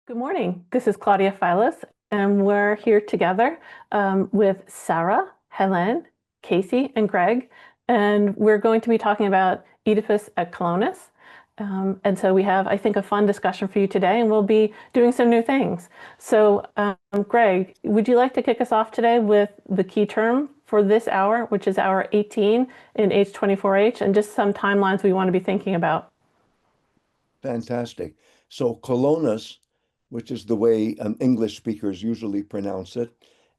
Good morning. This is Claudia Filos, and we're here together with Sarah, Hélène, Casey, and Greg, and we're going to be talking about Oedipus at Colonus. And so we have, I think, a fun discussion for you today, and we'll be doing some new things. So, Greg, would you like to kick us off today with the key term for this hour, which is hour 18 in H24H, and just some timelines we want to be thinking about? Fantastic. So Colonus, which is the way English speakers usually pronounce it,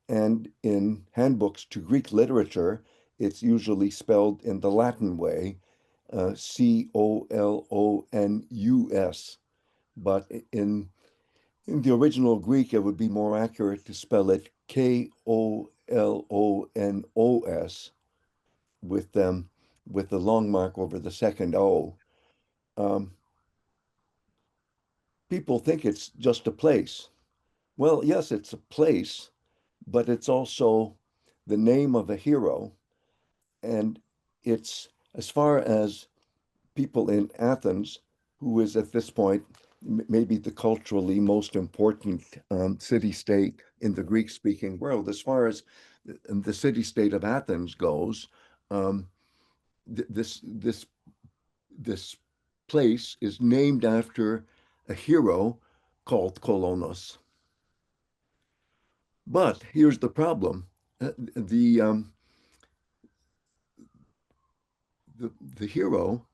and in handbooks to Greek literature, it's usually spelled in the Latin way, Colonus. But in the original Greek, it would be more accurate to spell it Kolonos with the long mark over the second O. Um, People think it's just a place. Well, yes, it's a place, but it's also the name of a hero. And it's, as far as people in Athens, who is at this point maybe the culturally most important city-state in the Greek-speaking world, as far as the city-state of Athens goes, um, th this place is named after a hero called Colonos. But here's the problem. The, um, the hero,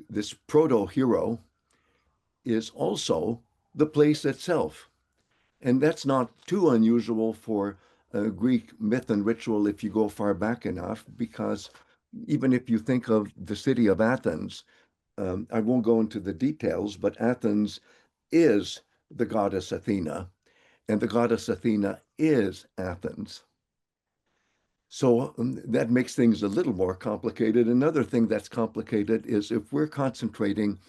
this proto-hero, is also the place itself. And that's not too unusual for Greek myth and ritual if you go far back enough, because even if you think of the city of Athens, I won't go into the details, but Athens is the goddess Athena, and the goddess Athena is Athens. So that makes things a little more complicated. Another thing that's complicated is if we're concentrating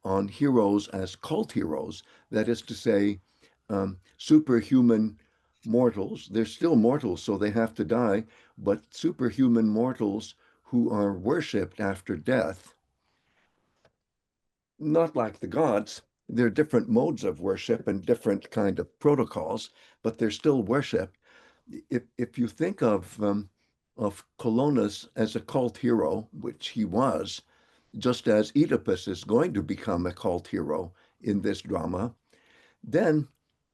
on heroes as cult heroes, that is to say, superhuman mortals. They're still mortals, so they have to die, but superhuman mortals who are worshipped after death, not like the gods. There are different modes of worship and different kind of protocols, but they're still worshipped. If you think of Colonus as a cult hero, which he was, just as Oedipus is going to become a cult hero in this drama, then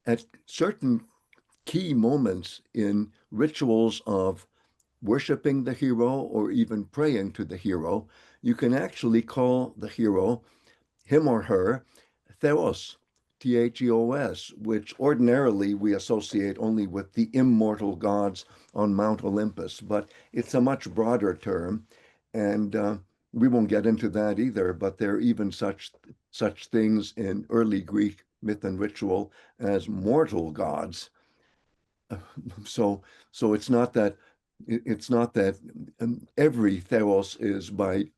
at certain key moments in rituals of worshiping the hero or even praying to the hero, you can actually call the hero, him or her, Theos, Theos, which ordinarily we associate only with the immortal gods on Mount Olympus, but it's a much broader term, and we won't get into that either. But there are even such things in early Greek myth and ritual as mortal gods. So it's not that every Theos is by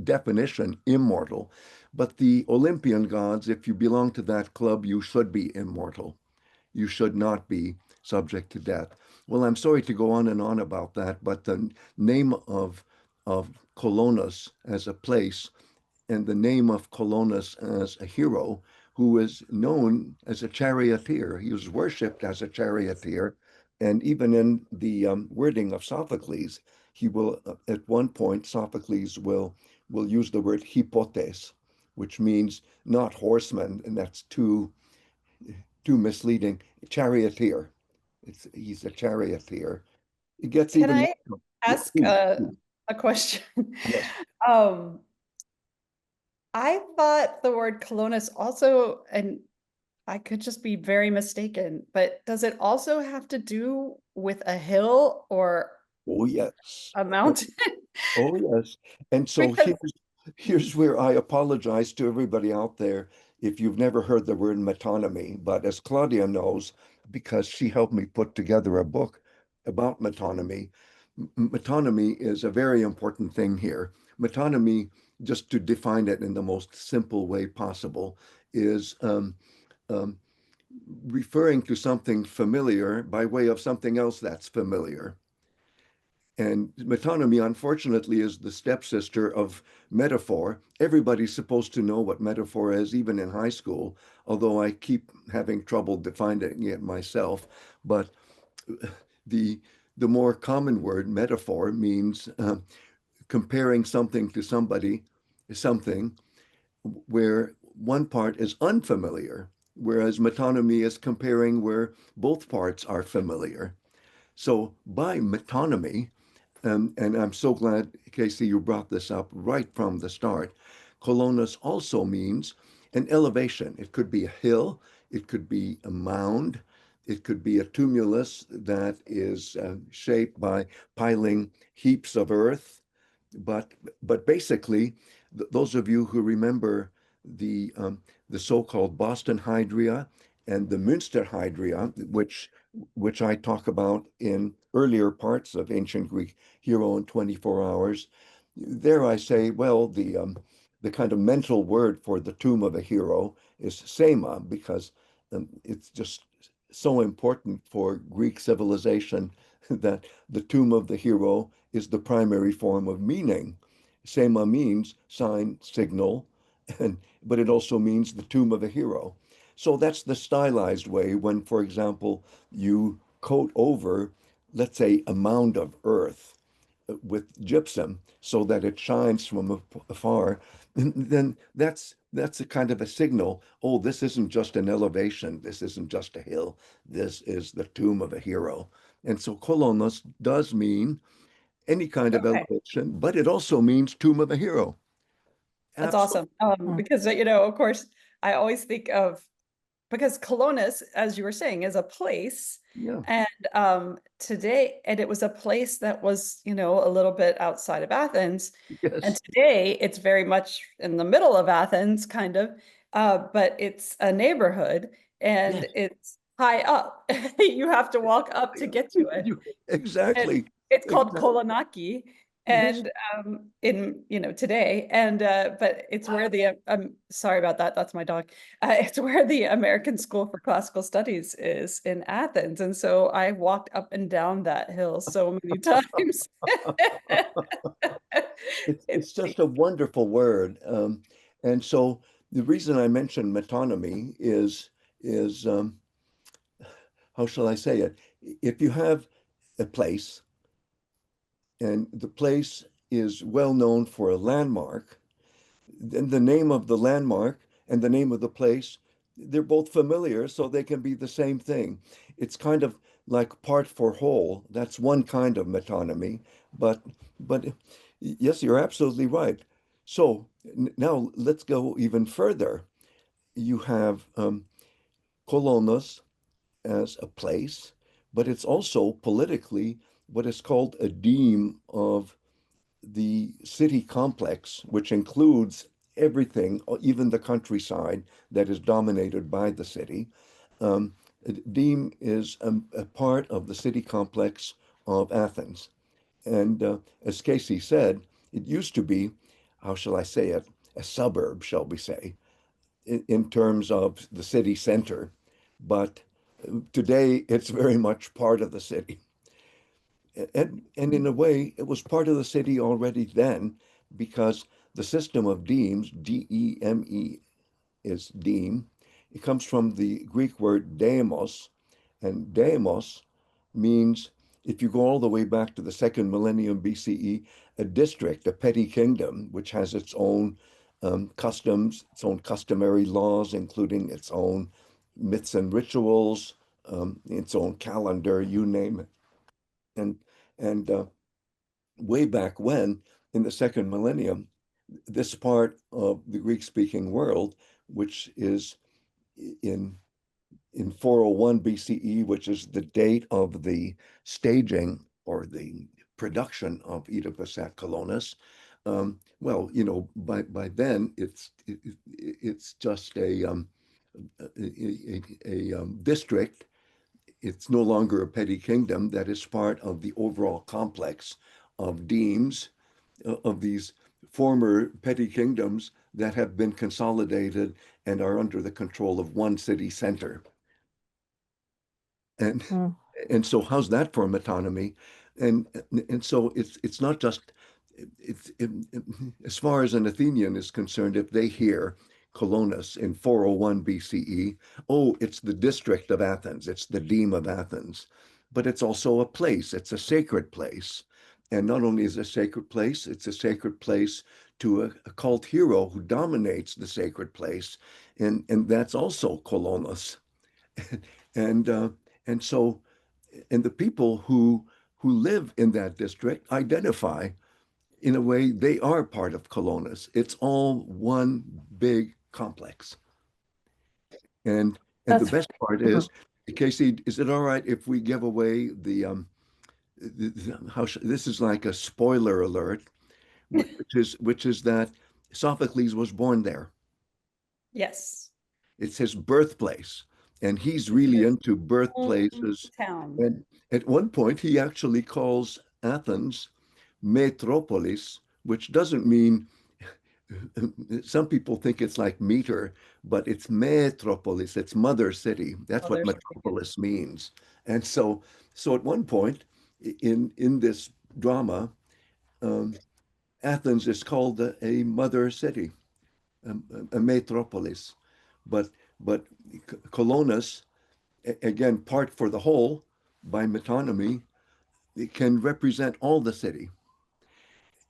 definition immortal, but the Olympian gods, if you belong to that club, you should be immortal. You should not be subject to death. Well, I'm sorry to go on and on about that, but the name of Colonus as a place and the name of Colonus as a hero who is known as a charioteer. He was worshipped as a charioteer. And even in the wording of Sophocles, he will, at one point, Sophocles will use the word hypotes, which means not horseman, and that's too misleading. Charioteer. He's a charioteer. It gets Can even I more. ask a question? Yes. Um, I thought the word Colonus also, and I could just be very mistaken, but does it also have to do with a hill or Oh, yes. a mountain? Oh, yes. And so Because here's where I apologize to everybody out there if you've never heard the word metonymy. But as Claudia knows, because she helped me put together a book about metonymy, metonymy is a very important thing here. Metonymy, just to define it in the most simple way possible, is um, referring to something familiar by way of something else that's familiar. And metonymy, unfortunately, is the stepsister of metaphor. Everybody's supposed to know what metaphor is, even in high school, although I keep having trouble defining it myself. But the the more common word, metaphor, means comparing something to something where one part is unfamiliar, whereas metonymy is comparing where both parts are familiar. So by metonymy, and I'm so glad, Casey, you brought this up right from the start. Colonus also means an elevation. It could be a hill, it could be a mound, it could be a tumulus that is shaped by piling heaps of earth. But but basically, those of you who remember the so-called Boston Hydria and the Münster Hydria, which I talk about in earlier parts of ancient Greek Hero in 24 Hours. There I say, well, the kind of mental word for the tomb of a hero is sema, because it's just so important for Greek civilization that the tomb of the hero is the primary form of meaning. Sema means sign, signal, but it also means the tomb of a hero. So that's the stylized way when, for example, you coat over, let's say, a mound of earth with gypsum so that it shines from afar, then that's a kind of a signal. Oh, this isn't just an elevation. This isn't just a hill. This is the tomb of a hero. And so Colonos does mean any kind of Okay, elevation, but it also means tomb of a hero. that's Absolutely. awesome. Because of course, I always think of because Colonus, as you were saying, is a place. Yeah. And and it was a place that was, a little bit outside of Athens. And Yes. today it's very much in the middle of Athens, kind of. But it's a neighborhood and Yes. it's high up. You have to walk up to get to it. And Exactly. it's called Exactly. Kolonaki, Yes. and in today, and but it's where the sorry about that, that's my dog. It's where the American School for Classical Studies is in Athens, and so I walked up and down that hill so many times. It's It's just neat. a wonderful word. And so the reason I mentioned metonymy is how shall I say it? If you have a place and the place is well known for a landmark, then the name of the landmark and the name of the place, they're both familiar, so they can be the same thing. It's kind of like part for whole. That's one kind of metonymy, but yes, you're absolutely right. So now let's go even further. You have Colonos as a place, but it's also politically what is called a deme of the city complex, which includes everything, even the countryside that is dominated by the city. Um, Deme is a part of the city complex of Athens. And as Casey said, it used to be, how shall I say it, a suburb, shall we say, in terms of the city center. But today it's very much part of the city. And in a way, it was part of the city already then, because the system of demes, D-E-M-E is deme, it comes from the Greek word deimos, and deimos means, if you go all the way back to the second millennium BCE, a district, a petty kingdom, which has its own customs, its own customary laws, including its own myths and rituals, its own calendar, you name it. And and way back when, in the second millennium, this part of the Greek-speaking world, which is in in 401 BCE, which is the date of the staging or the production of Oedipus at Colonus. Well, by then it's just a district. It's no longer a petty kingdom that is part of the overall complex of demes of these former petty kingdoms that have been consolidated and are under the control of one city center. And Mm. and so how's that for metonymy? and so it's not just as far as an Athenian is concerned, if they hear Colonus in 401 BCE, oh, it's the district of Athens, it's the deme of Athens, but it's also a place, it's a sacred place. And not only is it a sacred place, it's a sacred place to a cult hero who dominates the sacred place, and that's also Colonos. and and so and the people who live in that district identify in a way they are part of Colonus. It's all one big complex. And the That's best part mhm. is, Casey, is it all right if we give away this is like a spoiler alert, which is that Sophocles was born there. Yes. It's his birthplace, and he's really His into birthplaces. hometown. And at one point, he actually calls Athens metropolis, which doesn't mean, some people think it's like meter, but it's metropolis, it's mother city. That's Oh, what there's metropolis means. And so at one point in this drama, um, Athens is called a mother city, a metropolis. But but Colonus, again, part for the whole by metonymy, it can represent all the city.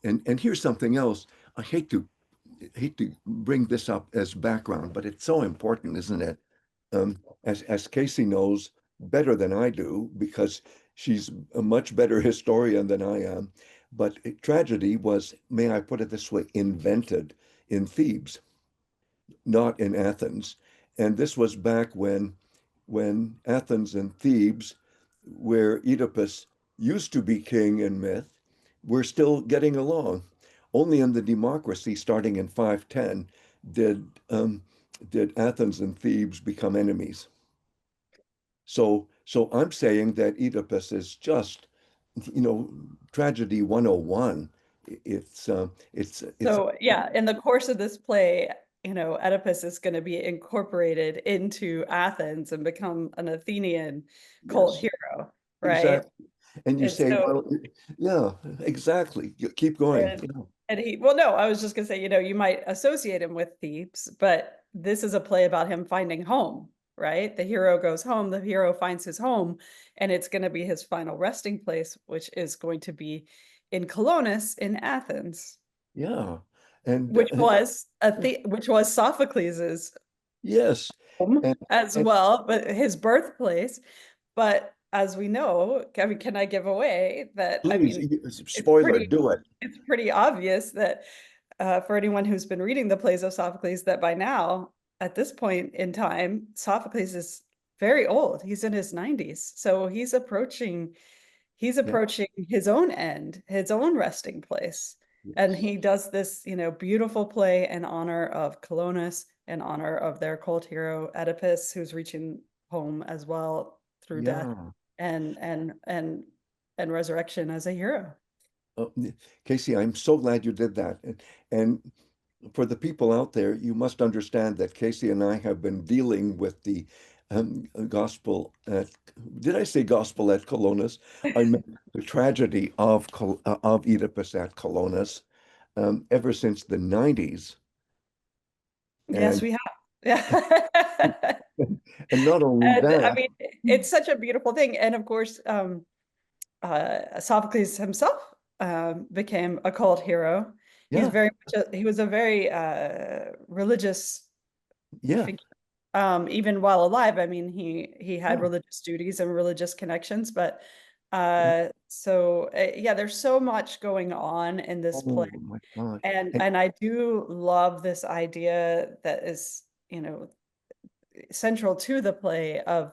And here's something else. I hate to bring this up as background, but it's so important, isn't it? As Casey knows better than I do, because she's a much better historian than I am. But tragedy was, may I put it this way, invented in Thebes, not in Athens. And this was back when Athens and Thebes, where Oedipus used to be king in myth, were still getting along. Only in the democracy, starting in 510, did Athens and Thebes become enemies. So I'm saying that Oedipus is just, tragedy 101. It's So yeah, in the course of this play, Oedipus is going to be incorporated into Athens and become an Athenian cult yes, hero, right? exactly. And you And say, so, well, yeah, exactly. Keep going. and Yeah. well, no, I was just gonna say, you might associate him with Thebes, but this is a play about him finding home, right? The hero goes home, the hero finds his home, and it's going to be his final resting place, which is going to be in Colonus in Athens, Yeah. And which was Sophocles's yes. home And as and well, but his birthplace. But as we know, I mean, can I give away that? I please, mean, it's spoiler, pretty do it. it's pretty obvious that for anyone who's been reading the plays of Sophocles, that by now, at this point in time, Sophocles is very old. He's in his 90s. So he's Yeah. approaching his own end, his own resting place. And Yes. he does this, beautiful play in honor of Colonus, in honor of their cult hero Oedipus, who's reaching home as well through death Yeah. and resurrection as a hero. Oh, Casey, I'm so glad you did that. And for the people out there, you must understand that Casey and I have been dealing with the gospel at, did I say gospel at Colonus? I meant the tragedy of Oedipus at Colonus ever since the 90s. Yes, And we have. Yeah. and not only And I that, mean, it's such a beautiful thing. And of course, Sophocles himself became a cult hero. yeah, He was a very religious yeah, figure, even while alive. I mean, he had yeah. religious duties and religious connections, but Yeah. yeah, there's so much going on in this play. Oh my God. And And I do love this idea that is, central to the play of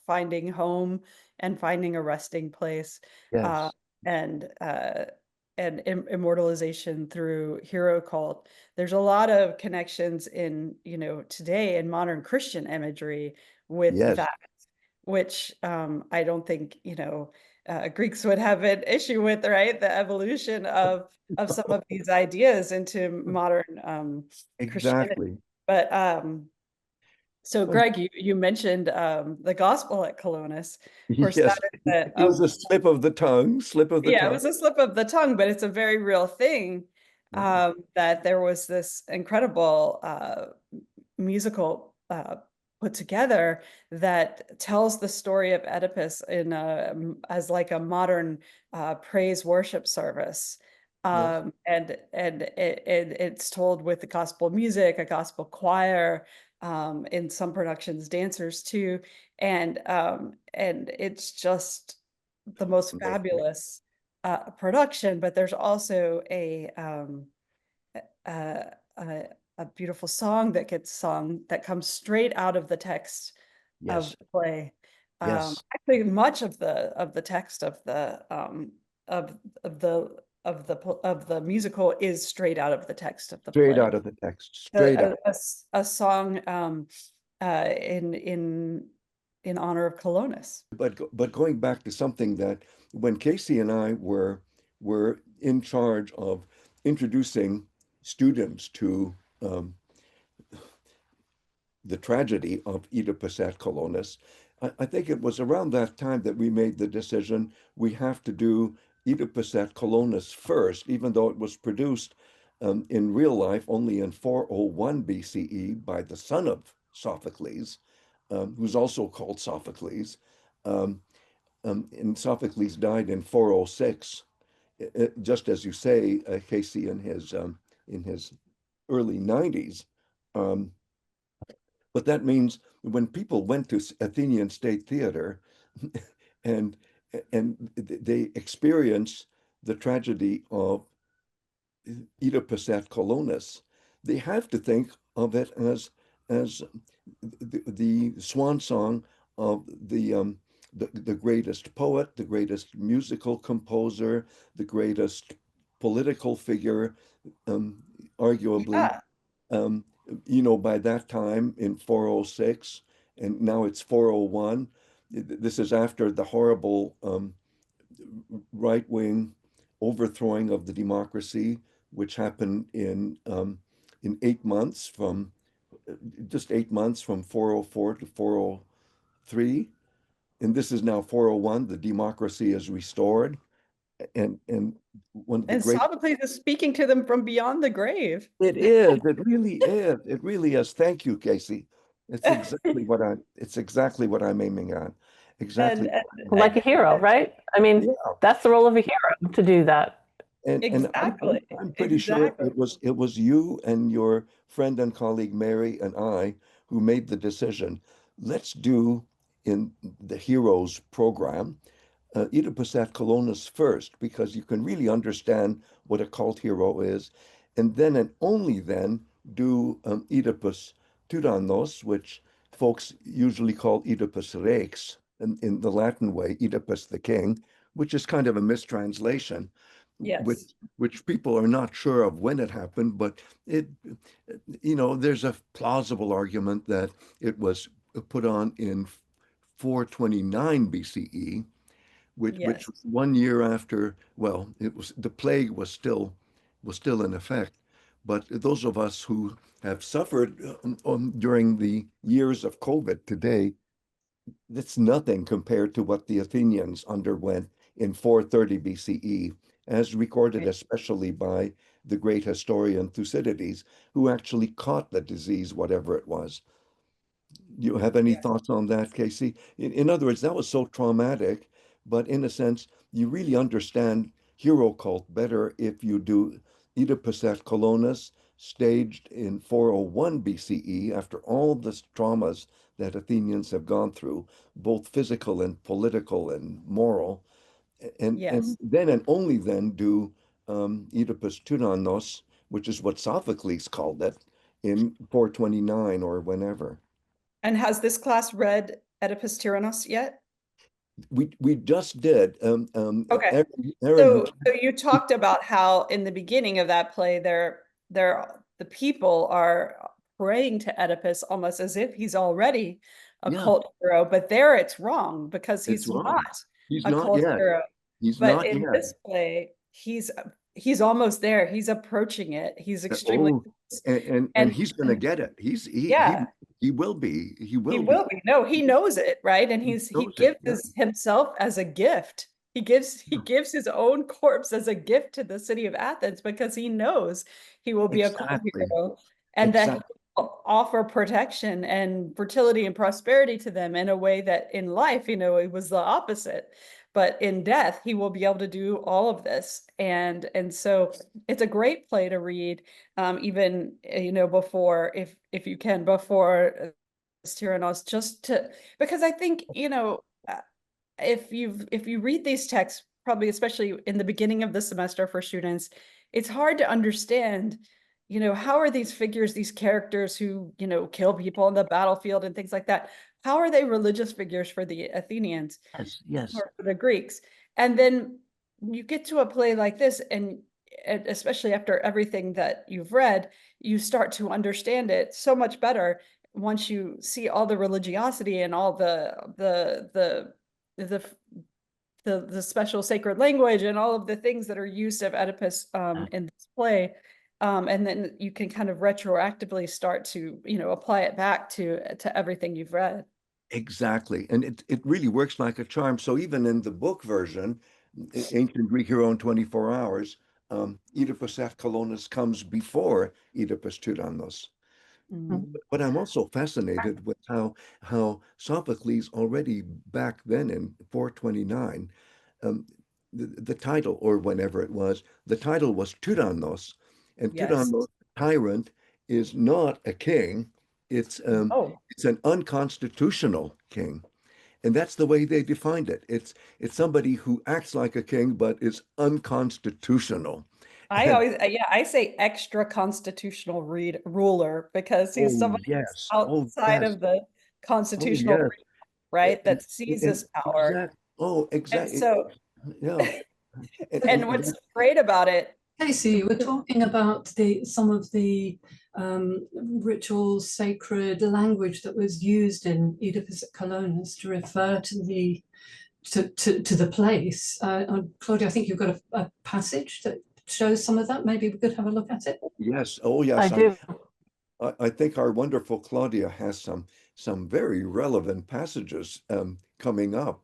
finding home and finding a resting place, uh, yes, and immortalization through hero cult. There's a lot of connections in, today in modern Christian imagery with yes. that, which I don't think, Greeks would have an issue with, right? The evolution of some of these ideas into modern Christianity. Exactly. But So Greg, you mentioned the gospel at Colonus. Of course, Yes, that is it was a slip of the tongue, slip of the yeah, it tongue. was a slip of the tongue, but it's a very real thing. Yeah. That there was this incredible musical put together that tells the story of Oedipus in as like a modern praise worship service. Yes. It's told with the gospel music, a gospel choir, in some productions, dancers too, and it's just the most Amazing. fabulous production. But there's also a, a beautiful song that gets sung that comes straight out of the text of Yes. the play. Yes. Actually, much of the text of the of the musical is straight out of the text of the Straight play. out of the text. Straight out. A song in honor of Colonus. But going back to something that when Casey and I were in charge of introducing students to um, the tragedy of Oedipus at Colonus, I think it was around that time that we made the decision we have to do Oedipus at Colonus first, even though it was produced in real life only in 401 BCE by the son of Sophocles, who's also called Sophocles. Um, and Sophocles died in 406, just as you say, Casey, in his early 90s. Um, but that means when people went to Athenian State Theater and they experience the tragedy of Oedipus at Colonus, they have to think of it as the swan song of the greatest poet, the greatest musical composer, the greatest political figure, um, arguably. Yeah. Um, by that time in 406, and now it's 401. This is after the horrible right-wing overthrowing of the democracy, which happened in 8 months from just 8 months from 404 to 403. And this is now 401. The democracy is restored. And one of the And great Sophocles is speaking to them from beyond the grave. It is. It really is. It really is. Thank you, Casey. It's exactly what I'm aiming at. and, Exactly. and, Like a hero, right? I mean, Yeah. that's the role of a hero to do that. And exactly, I'm pretty sure exactly. it was you and your friend and colleague Mary and I who made the decision. Let's do in the Heroes program Oedipus at Colonus first, because you can really understand what a cult hero is, and then and only then do Oedipus Tyrannos, which folks usually call Oedipus Rex, in the Latin way, Oedipus the king, which is kind of a mistranslation, which Yes. which people are not sure of when it happened, but it, there's a plausible argument that it was put on in 429 BCE, which Yes. was 1 year after, well, it was the plague was still in effect. But those of us who have suffered during the years of COVID today, that's nothing compared to what the Athenians underwent in 430 BCE, as recorded Right. especially by the great historian Thucydides, who actually caught the disease, whatever it was. You have any Yeah. thoughts on that, Casey? In other words, that was so traumatic, but in a sense, you really understand hero cult better if you do Oedipus at Colonus, staged in 401 BCE, after all the traumas that Athenians have gone through, both physical and political and moral, and Yes. then and only then do Oedipus Tyrannos, which is what Sophocles called it, in 429 or whenever. And has this class read Oedipus Tyrannos yet? We just did. Okay. Aaron, who So you talked about how in the beginning of that play, the people are praying to Oedipus almost as if he's already a yeah, cult hero, but there it's wrong because it's he's wrong. not He's a not cult yet. hero. He's But not in yet. this play, he's almost there. He's approaching it. He's extremely and he's going to get it. yeah. He will be. He will He be. will be. No, he knows it, right? And he knows it, gives himself as a gift. He gives his own corpse as a gift to the city of Athens because he knows he will be a court hero and that he will offer protection and fertility and prosperity to them in a way that in life, it was the opposite. But in death, he will be able to do all of this. And so it's a great play to read, even before, if you can, before Tyrannos, because I think if you read these texts, probably especially in the beginning of the semester for students, it's hard to understand how are these figures, these characters who kill people on the battlefield and things like that, how are they religious figures for the Athenians? Yes. Or for the Greeks? And then you get to a play like this, and especially after everything that you've read, you start to understand it so much better once you see all the religiosity and all the special sacred language and all of the things that are used of Oedipus in this play. And then you can kind of retroactively start to, apply it back to everything you've read. Exactly. And it really works like a charm. So even in the book version, Ancient Greek Hero in 24 Hours, Oedipus at Colonus comes before Oedipus Tyrannos. But I'm also fascinated with how Sophocles already back then in 429, the title, or whenever it was, the title was Tyrannos, and Tyrannos, tyrant, is not a king. It's an unconstitutional king, and that's the way they defined it. It's somebody who acts like a king but is unconstitutional. I say extra constitutional ruler because he's somebody outside of the constitutional, right? That seizes power. Exactly. And so, yeah. And what's great about it, Casey, you were talking about some of the ritual sacred language that was used in Oedipus at Colonus to refer to the place. Claudia, I think you've got a passage that shows some of that. Maybe we could have a look at it. Yes. Oh, yes. I do. I think our wonderful Claudia has some very relevant passages coming up.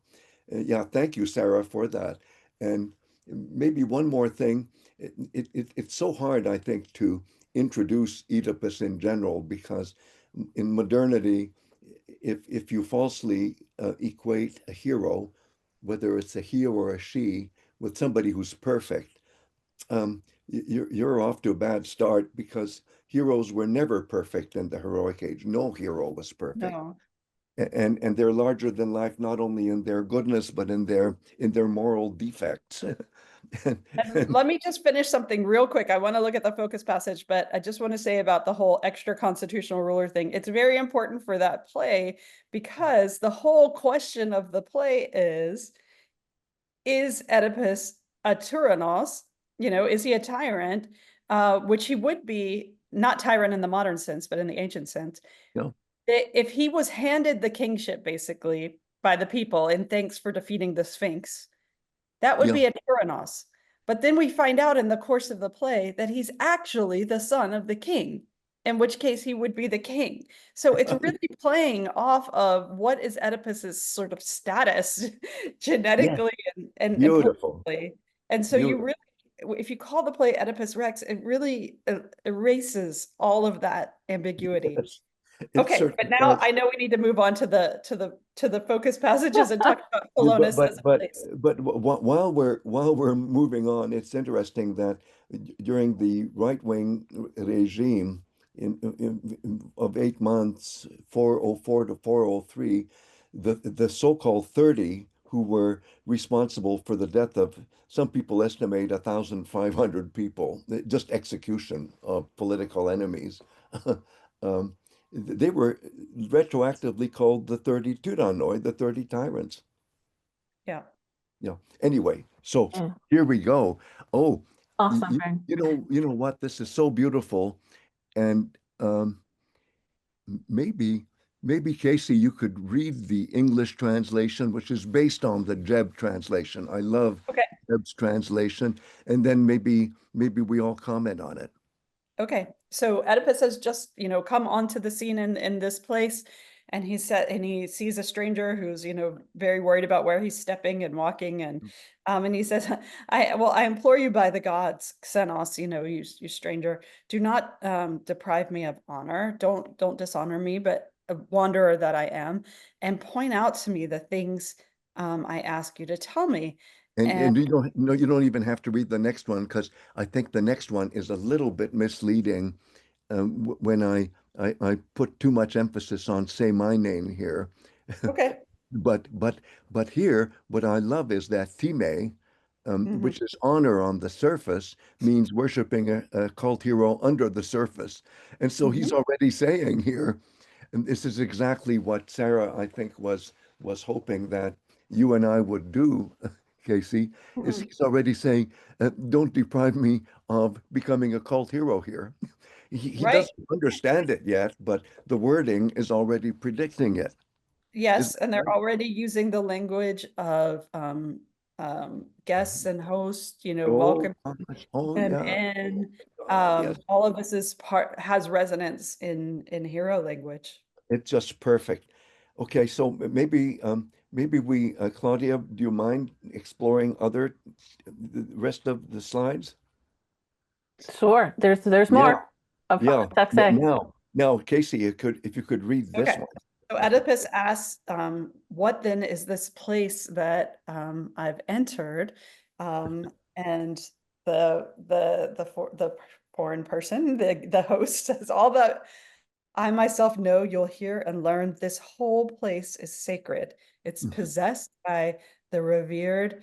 Yeah, thank you, Sarah, for that. And maybe one more thing. It's so hard, I think, to introduce Oedipus in general, because in modernity, if you falsely equate a hero, whether it's a he or a she, with somebody who's perfect, you're off to a bad start, because heroes were never perfect in the heroic age. No hero was perfect. no. And they're larger than life, not only in their goodness, but in their moral defects. And let me just finish something real quick. I want to look at the focus passage, but I just want to say about the whole extra constitutional ruler thing. It's very important for that play, because the whole question of the play is Oedipus a tyrannos? Is he a tyrant? Which he would be, not tyrant in the modern sense, but in the ancient sense. No. If he was handed the kingship basically by the people in thanks for defeating the Sphinx, that would be a tyrannos. But then we find out in the course of the play that he's actually the son of the king, in which case he would be the king. So it's really playing off of what is Oedipus's sort of status genetically and beautiful. politically. And so you really, if you call the play Oedipus Rex, it really erases all of that ambiguity. Okay, but now I know we need to move on to the focus passages and talk about Colonus as a place. But while we're moving on, it's interesting that during the right-wing regime of 8 months, 404 to 403, the so-called 30 who were responsible for the death of, some people estimate, 1,500 people, just execution of political enemies. They were retroactively called the 30 Tyrannoi, the 30 tyrants. Yeah. Yeah. Anyway, so here we go. Oh, awesome. You know what? This is so beautiful, and maybe Casey, you could read the English translation, which is based on the Jeb translation. I love Ebb's translation, and then maybe we all comment on it. Okay, so Oedipus has just, come onto the scene in this place, and he sees a stranger who's, very worried about where he's stepping and walking, and he says, I implore you by the gods, Xenos, you stranger, do not deprive me of honor. Don't dishonor me, but a wanderer that I am, and point out to me the things I ask you to tell me. And you don't you don't even have to read the next one, because I think the next one is a little bit misleading when I put too much emphasis on say my name here. Okay. But here, what I love is that time, which is honor on the surface, means worshiping a cult hero under the surface. And so he's already saying here, and this is exactly what Sarah, I think, was hoping that you and I would do, Casey, is he's already saying, don't deprive me of becoming a cult hero here. He Right. doesn't understand it yet, but the wording is already predicting it. Yes, and they're already using the language of guests and hosts, Oh, welcome oh and yeah. in. Yes, All of this has resonance in hero language. it's just perfect. Okay, so maybe we Claudia, do you mind exploring the rest of the slides? Sure. There's Yeah, more of yeah. HeroesX. Now, Casey, if you could read this Okay. one. So Oedipus asks, what then is this place that I've entered? And the foreign person, the host says, all that I myself know, you'll hear and learn. This whole place is sacred. It's possessed by the revered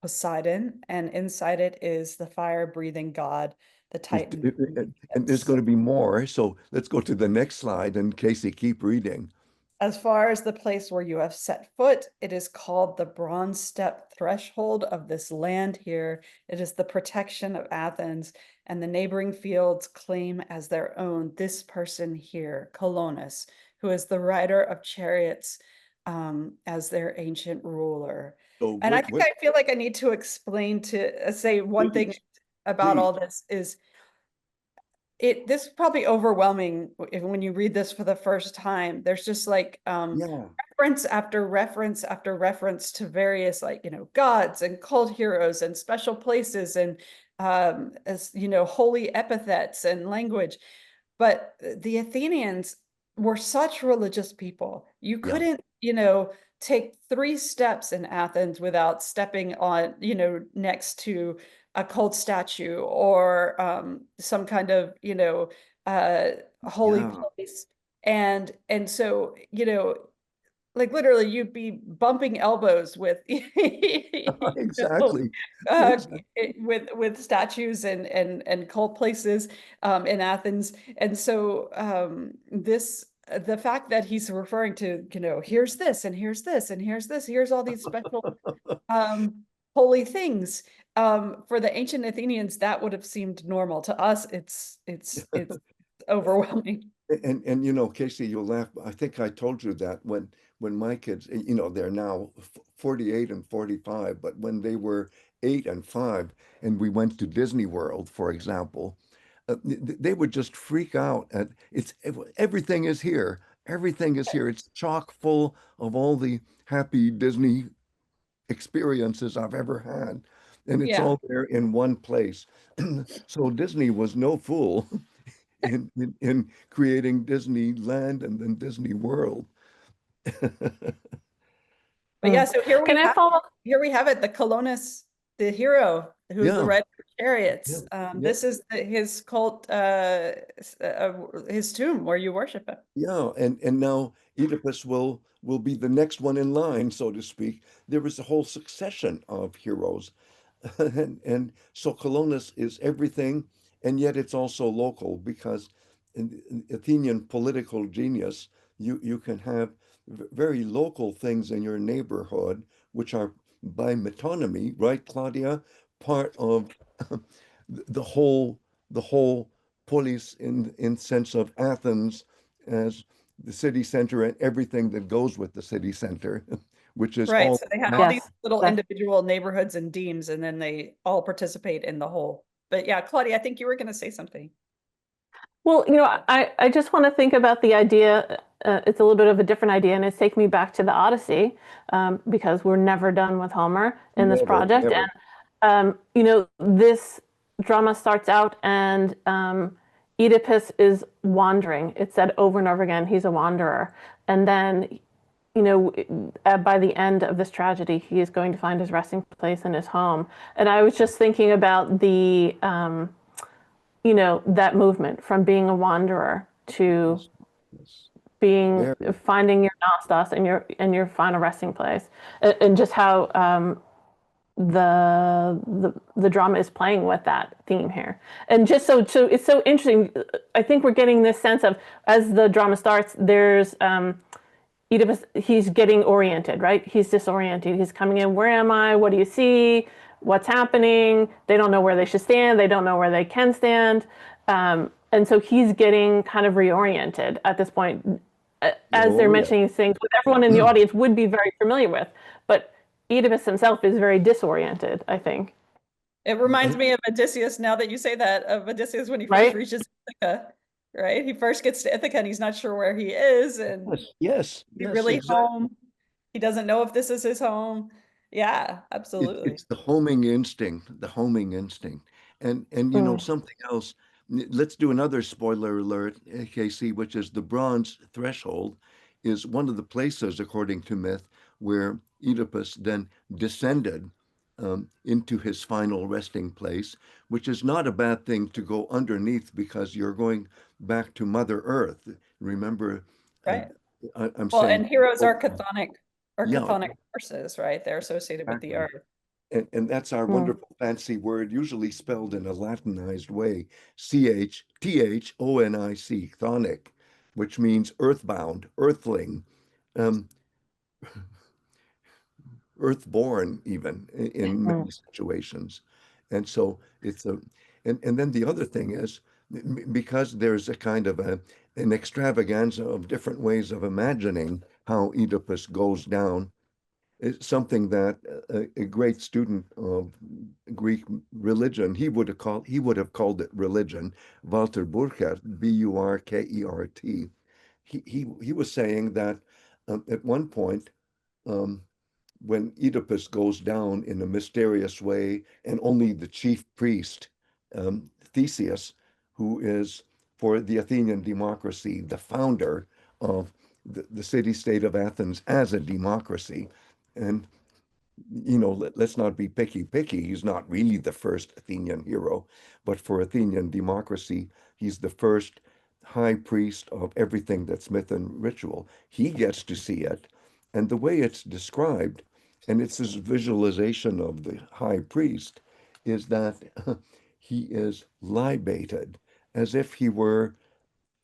Poseidon, and inside it is the fire-breathing god, the Titan. And there's going to be more. So let's go to the next slide, and Casey, keep reading. As far as the place where you have set foot, it is called the bronze step threshold of this land here. It is the protection of Athens, and the neighboring fields claim as their own this person here, Colonus, who is the rider of chariots as their ancient ruler. So And I think I feel like I need to explain say one thing about all this is this is probably overwhelming when you read this for the first time. There's just like reference after reference after reference to various gods and cult heroes and special places and as holy epithets and language. But the Athenians were such religious people. You couldn't, take 3 steps in Athens without stepping on, next to a cult statue or some kind of, holy place. And so, like literally you'd be bumping elbows with exactly. with statues and cult places in Athens. And so the fact that he's referring to, here's this and here's this and here's this, here's all these special holy things, for the ancient Athenians that would have seemed normal. To us it's overwhelming. And Casey, you'll laugh. I think I told you that when my kids, they're now 48 and 45, but when they were 8 and 5, and we went to Disney World, for example, they would just freak out at everything is here. Everything is here. It's chock full of all the happy Disney experiences I've ever had. And it's all there in one place. So Disney was no fool in creating Disneyland and then Disney World. But yeah, so here Can I follow? here we have it, the Colonus, the hero who's the rider of chariots. This is his cult, his tomb where you worship him. Yeah, and now Oedipus will be the next one in line, so to speak. There is a whole succession of heroes. And so Colonus is everything, and yet it's also local, because in Athenian political genius, you can have very local things in your neighborhood, which are by metonymy, right, Claudia, part of the whole polis in sense of Athens as the city center and everything that goes with the city center, which is Right, all so they have all these Yes, little that- individual neighborhoods and demes, and then they all participate in the whole. But yeah, Claudia, I think you were going to say something. Well, I just want to think about the idea. It's a little bit of a different idea, and it's taking me back to the Odyssey, because we're never done with Homer in this Never, project. never. And, this drama starts out, and Oedipus is wandering. It's said over and over again, he's a wanderer. And then, by the end of this tragedy, he is going to find his resting place in his home. And I was just thinking about that movement from being a wanderer to Yes. being Very. finding your nostos and your final resting place, and just how the drama is playing with that theme here. And just so it's so interesting. I think we're getting this sense of, as the drama starts, there's Oedipus, he's getting oriented, right? He's disoriented. He's coming in. Where am I? What do you see? What's happening? They don't know where they should stand. They don't know where they can stand. And so he's getting kind of reoriented at this point, as they're Oh, yeah. mentioning these things, which everyone in the audience would be very familiar with. But Oedipus himself is very disoriented, I think. It reminds me of Odysseus, now that you say that, of Odysseus when he Right? first reaches Ithaca, right? He first gets to Ithaca and he's not sure where he is, and Yes, he yes, really exactly. home. He doesn't know if this is his home. Yeah, absolutely. It's the homing instinct, the homing instinct. And Mm. something else, let's do another spoiler alert, KC, which is the bronze threshold is one of the places, according to myth, where Oedipus then descended into his final resting place, which is not a bad thing to go underneath, because you're going back to Mother Earth. Remember, uh, Right. I'm Well, saying, and heroes are oh, chthonic yeah, forces, right? They're associated with the exactly. earth. And that's our Mm. wonderful fancy word, usually spelled in a Latinized way, CHTHONIC, chthonic, which means earthbound, earthling, um, earthborn, even in Mm. many situations. And so it's and then the other thing is, because there's a kind of an extravaganza of different ways of imagining how Oedipus goes down. It's something that a great student of Greek religion, he would have called it religion, Walter Burkert, Burkert. He was saying that at one point, um, when Oedipus goes down in a mysterious way, and only the chief priest, Theseus, who is, for the Athenian democracy, the founder of the city-state of Athens as a democracy. And let's not be picky. He's not really the first Athenian hero, but for Athenian democracy, he's the first high priest of everything that's myth and ritual. He gets to see it. And the way it's described, and it's his visualization of the high priest, is that he is libated, as if he were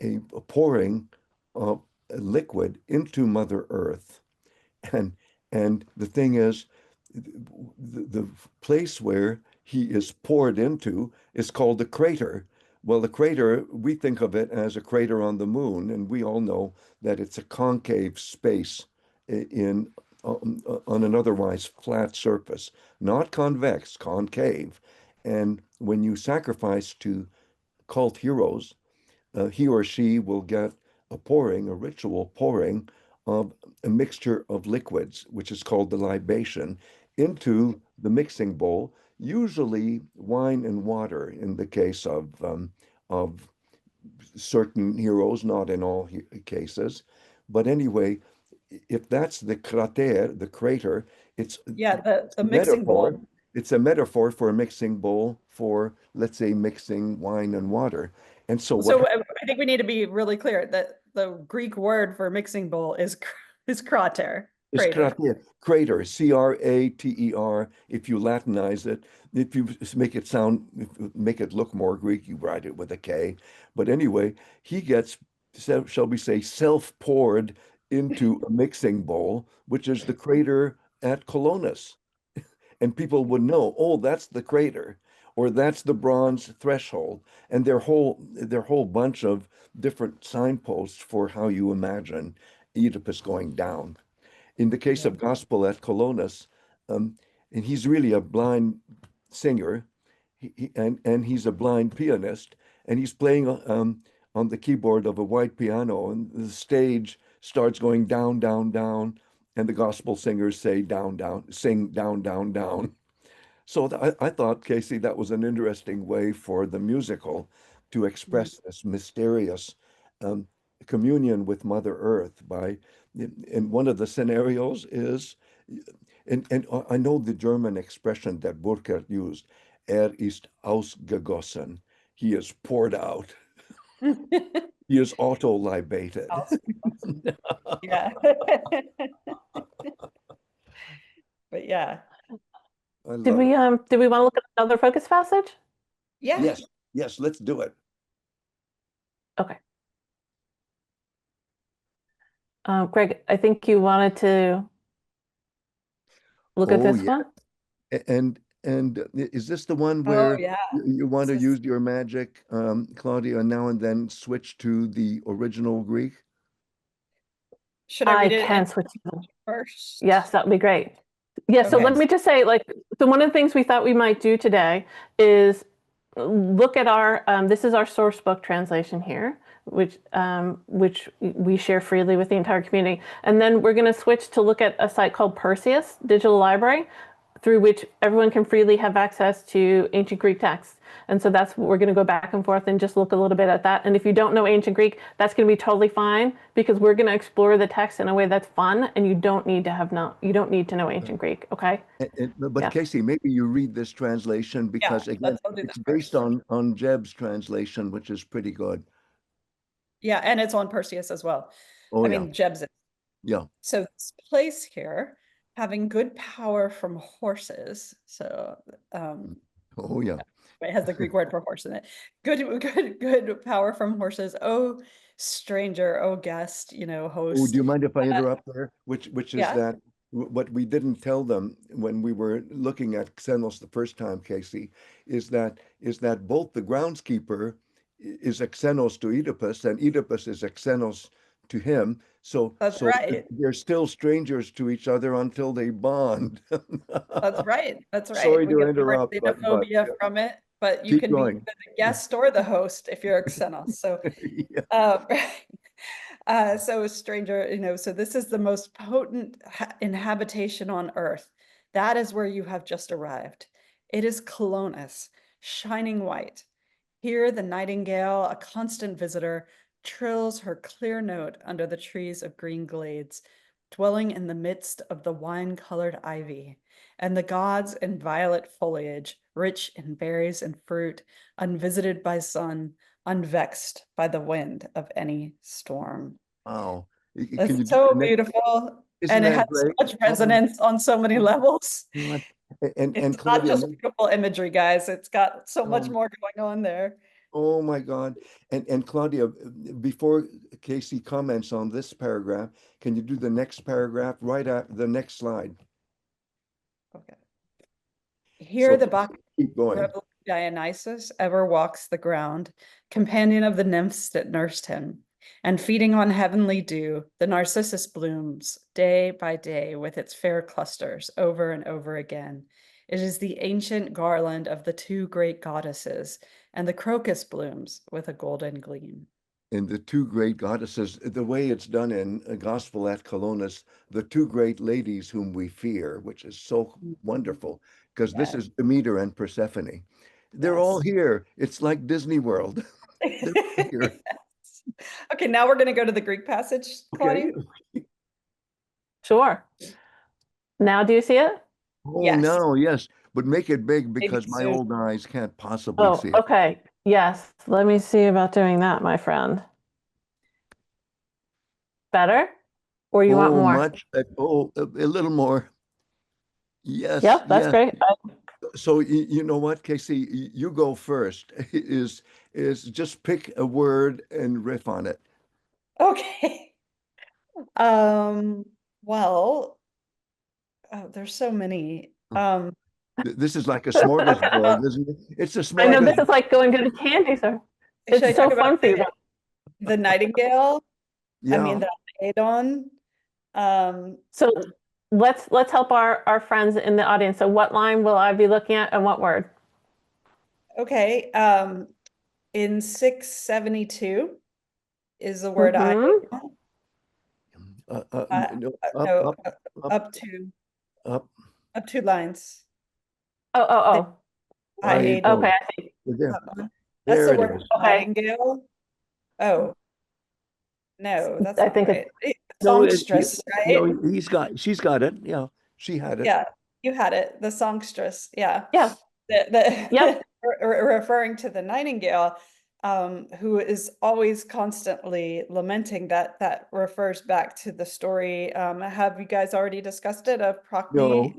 a pouring of a liquid into Mother Earth. And the thing is, the place where he is poured into is called a crater. Well, the crater, we think of it as a crater on the moon, and we all know that it's a concave space in on an otherwise flat surface, not convex, concave. And when you sacrifice to cult heroes, he or she will get a ritual pouring of a mixture of liquids, which is called the libation, into the mixing bowl, usually wine and water in the case of certain heroes, not in all cases. But anyway, if that's the crater, the crater, it's Yeah, the mixing metaphor. bowl. It's a metaphor for a mixing bowl for, let's say, mixing wine and water. And so what So I think we need to be really clear that the Greek word for mixing bowl is crater. is Crater. crater, Crater. If you Latinize it, if you make it look more Greek, you write it with a K. But anyway, he gets, shall we say, self-poured into a mixing bowl, which is the crater at Colonus. And people would know, oh, that's the crater, or that's the bronze threshold. And their whole bunch of different signposts for how you imagine Oedipus going down. In the case of Gospel at Colonus, and he's really a blind singer, and he's a blind pianist, and he's playing on the keyboard of a white piano, and the stage starts going down, down, down, and the gospel singers say down, down, sing down, down, down. So I thought, Casey, that was an interesting way for the musical to express this mysterious communion with Mother Earth by, and one of the scenarios is, and I know the German expression that Burckhardt used, ist ausgegossen. He is poured out. He is auto-libated. Yeah. But yeah. Did we want to look at another focus passage? Yeah. Yes, let's do it. Okay. Greg, I think you wanted to look at this one. And is this the one where you want to use your magic, Claudia, now and then switch to the original Greek? Should I read it can switch first? Yes, that would be great. Yeah, so let me just say, so one of the things we thought we might do today is look at our, this is our source book translation here, which we share freely with the entire community. And then we're going to switch to look at a site called Perseus Digital Library, through which everyone can freely have access to ancient Greek texts. And so that's what we're going to go back and forth and just look a little bit at that. And if you don't know ancient Greek, that's going to be totally fine, because we're going to explore the text in a way that's fun, and you don't need to know ancient Greek, okay? But Casey, maybe you read this translation, because again, it's based on Jeb's translation, which is pretty good. Yeah, and it's on Perseus as well. I mean, Jeb's. Yeah. So this place here, having good power from horses. So it has the Greek word for horse in it. Good power from horses. Oh, stranger, oh guest, host. Oh, do you mind if I interrupt there? Which is that what we didn't tell them when we were looking at Xenos the first time, Casey, is that both the groundskeeper is Xenos to Oedipus, and Oedipus is Xenos to him. So that's right. They're still strangers to each other until they bond. That's right. Sorry to interrupt. Xenophobia from it, but you can be the guest or the host if you're a Xenos. So, so a stranger, so this is the most potent inhabitation on earth. That is where you have just arrived. It is Colonus, shining white. Here the nightingale, a constant visitor, trills her clear note under the trees of green glades, dwelling in the midst of the wine-colored ivy, and the gods in violet foliage, rich in berries and fruit, unvisited by sun, unvexed by the wind of any storm. Wow. It's so beautiful. And it has so much resonance on so many levels. It's not just beautiful imagery, guys. It's got so much more going on there. Oh my God. And Claudia, before Casey comments on this paragraph, can you do the next paragraph right at the next slide? Okay. Here the Bacchic Dionysus ever walks the ground, companion of the nymphs that nursed him, and feeding on heavenly dew, the narcissus blooms day by day with its fair clusters over and over again. It is the ancient garland of the two great goddesses, and the crocus blooms with a golden gleam. And the two great goddesses, the way it's done in a Gospel at Colonus, the two great ladies whom we fear, which is so wonderful, because this is Demeter and Persephone. They're all here. It's like Disney World. They're here. Okay, now we're going to go to the Greek passage, Claudia. Okay. Sure. Now do you see it? Oh, no, yes. But make it big, because my old eyes can't possibly see it. Okay. Yes. Let me see about doing that, my friend. Better? Or you want more? A little more. Yes. Yep, that's great. So you know what, Casey, you go first. Is just pick a word and riff on it. Okay. Well, there's so many. This is like a smorgasbord, isn't it? It's a smorgasbord. I know, this is like going to the candy store. It's so fun for you. The nightingale. Yeah. I mean, the Aedon. So let's help our friends in the audience. So what line will I be looking at and what word? Okay, in 672 is the word I, Mhm. No, no, up, up to up. 2 lines. Oh. I There you hate go. Okay, I see. There, That's there the it word is. Okay. nightingale. Oh, no, that's I not think right. No, Songstress, right? no, she's got it. Yeah, she had it. Yeah, you had it. The songstress. Yeah. Yeah. Yep. Referring to the nightingale, who is always constantly lamenting. That refers back to the story. Have you guys already discussed it of No, Procne?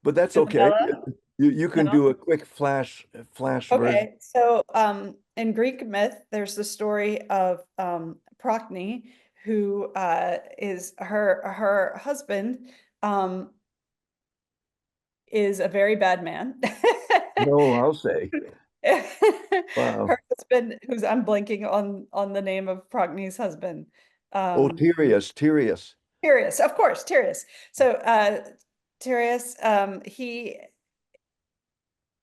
but that's okay. Isabella? You can No? do a quick flash version. Okay, so in Greek myth, there's the story of Procne, who is her husband is a very bad man. No, I'll say. Wow. Her husband, who's I'm blanking on the name of Procne's husband. Oh, Tyrius. Tyrius, of course, Tyrius. So Tyrius,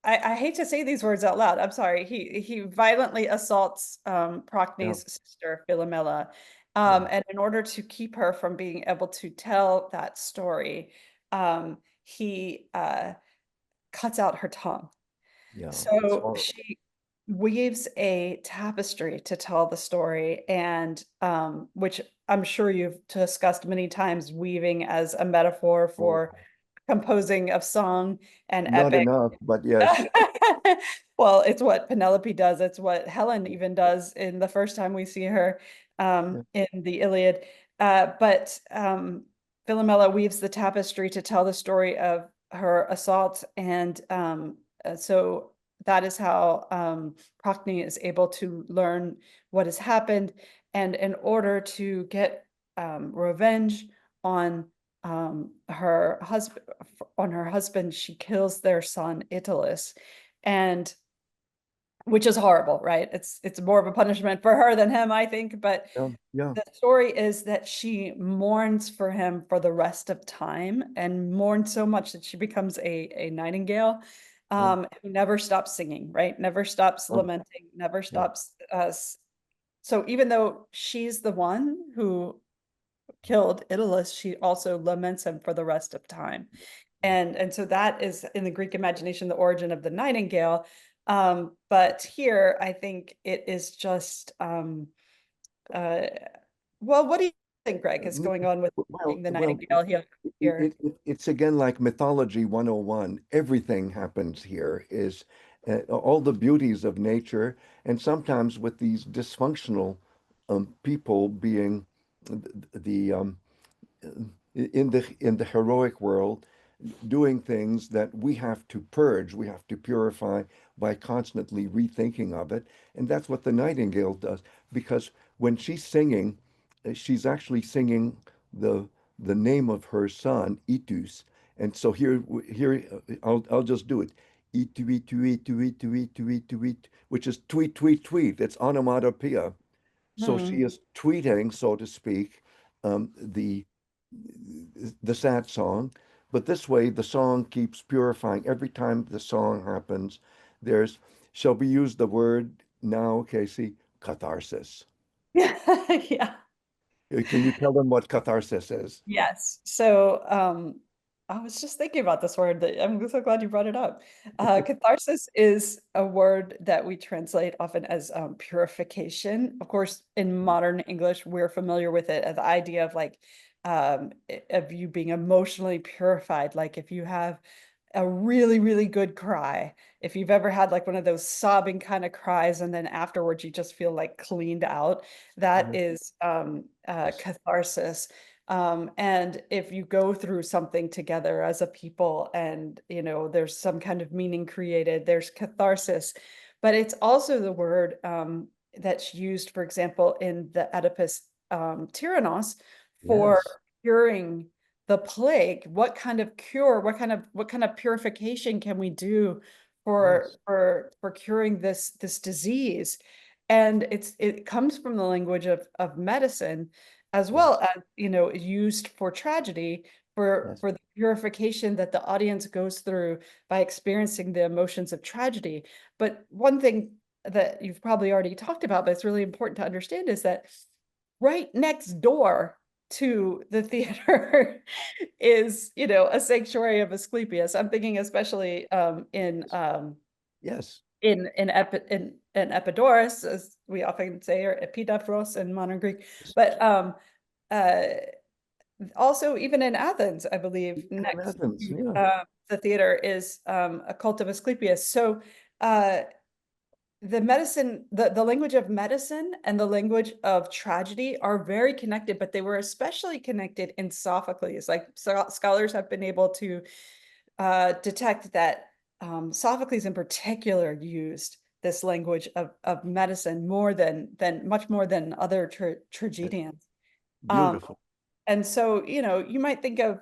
I hate to say these words out loud. I'm sorry. He violently assaults Yeah, Procne's sister Philomela, yeah, and in order to keep her from being able to tell that story, he cuts out her tongue. yeah. It's So horrible. she weaves a tapestry to tell the story, and which I'm sure you've discussed many times, weaving as a metaphor Oh, for composing of song and not epic. enough, but yes. Well, it's what Penelope does. It's what Helen even does in the first time we see her Yeah, in the Iliad. But Philomela weaves the tapestry to tell the story of her assault, and so that is how Procne is able to learn what has happened, and in order to get revenge on her husband, she kills their son Italus, and which is horrible, right? It's more of a punishment for her than him, I think. But yeah, yeah. the story is that she mourns for him for the rest of time, and mourns so much that she becomes a nightingale, Yeah, who never stops singing, right? Never stops yeah, lamenting, never yeah. stops. So even though she's the one who killed Italus, she also laments him for the rest of time. And so that is in the Greek imagination the origin of the nightingale. But here I think it is just uh, well, what do you think, Greg, is going on with Well, the well, nightingale here? it's again like mythology 101. Everything happens here is all the beauties of nature, and sometimes with these dysfunctional people being the in the heroic world, doing things that we have to purge, we have to purify by constantly rethinking of it. And that's what the nightingale does, because when she's singing, she's actually singing the the name of her son, Itus. And so here I'll just do it. Itu, itu, itu, itu, itu, itu, itu, which is tweet, tweet, tweet. It's onomatopoeia. So she Hmm. is tweeting, so to speak, the sad song. But this way, the song keeps purifying. Every time the song happens, there's, shall we use the word now, Casey? Catharsis. Yeah. Can you tell them what catharsis is? Yes. So I was just thinking about this word that I'm so glad you brought it up. Catharsis is a word that we translate often as purification. Of course, in modern English, we're familiar with it as the idea of like of you being emotionally purified. Like if you have a really, really good cry, if you've ever had like one of those sobbing kind of cries and then afterwards you just feel like cleaned out, that Mhm. is Yes. catharsis. And if you go through something together as a people and there's some kind of meaning created, there's catharsis. But it's also the word that's used, for example, in the Oedipus Tyrannos for Yes. curing the plague. What kind of cure, what kind of purification can we do for Yes. curing this disease? And it comes from the language of medicine. as well as, used for tragedy, for Yes. the purification that the audience goes through by experiencing the emotions of tragedy. But one thing that you've probably already talked about, but it's really important to understand, is that right next door to the theater is, a sanctuary of Asclepius. I'm thinking especially Yes. in Epidaurus, as we often say, or Epidaphros in modern Greek, but uh, also even in Athens, I believe, In next Athens, to yeah. the theater is a cult of Asclepius. So the language of medicine and the language of tragedy are very connected, but they were especially connected in Sophocles. Like, scholars have been able to detect that Sophocles in particular used this language of medicine much more than other tragedians. Beautiful. And so, you might think of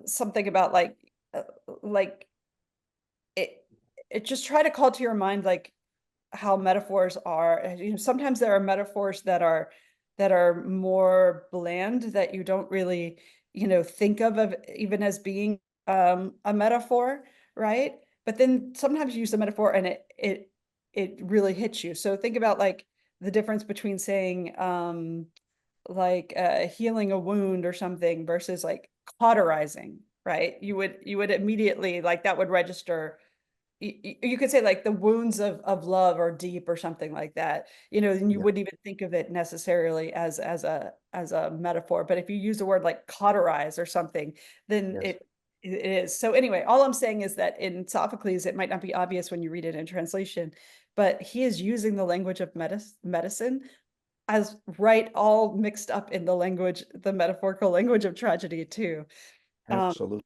something about like it just try to call to your mind like how metaphors are. Sometimes there are metaphors that are more bland, that you don't really, think of even as being a metaphor, right? But then sometimes you use a metaphor and it really hits you. So think about like the difference between saying healing a wound or something versus like cauterizing, right? You would immediately, like, that would register. You could say like the wounds of love are deep or something like that, and you Yeah. wouldn't even think of it necessarily as a metaphor. But if you use the word like cauterize or something, then Yes. it is. So anyway, all I'm saying is that in Sophocles, it might not be obvious when you read it in translation, but he is using the language of medicine as right all mixed up in the metaphorical language of tragedy too. Um, Absolutely.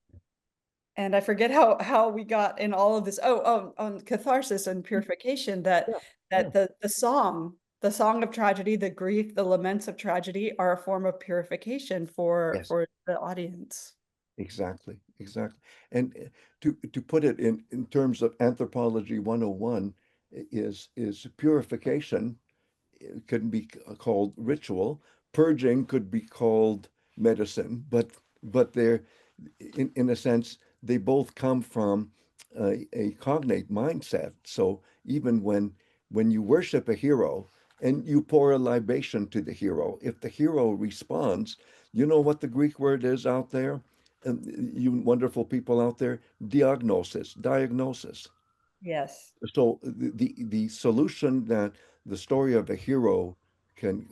and I forget how we got in all of this. Oh, on catharsis and purification, that Yeah. that the song of tragedy, the grief, the laments of tragedy are a form of purification for Yes. the audience. Exactly. Exactly. And to put it in terms of anthropology 101, is purification. It could be called ritual. Purging could be called medicine, but they're in a sense they both come from a cognate mindset. So even when you worship a hero and you pour a libation to the hero, if the hero responds, you know what the Greek word is out there, you wonderful people out there, diagnosis. Yes. So the solution that the story of a hero can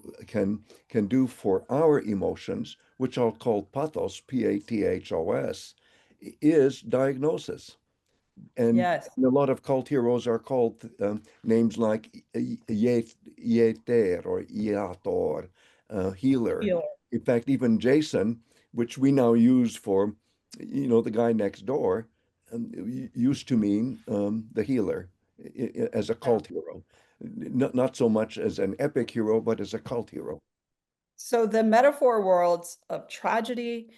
can do for our emotions, which I'll call pathos, Pathos, is diagnosis. And Yes. a lot of cult heroes are called names like Yeter or Iator, healer. Healer. In fact, even Jason, which we now use for, the guy next door, used to mean the healer as a Yeah. cult hero. Not so much as an epic hero, but as a cult hero. So the metaphor worlds of tragedy,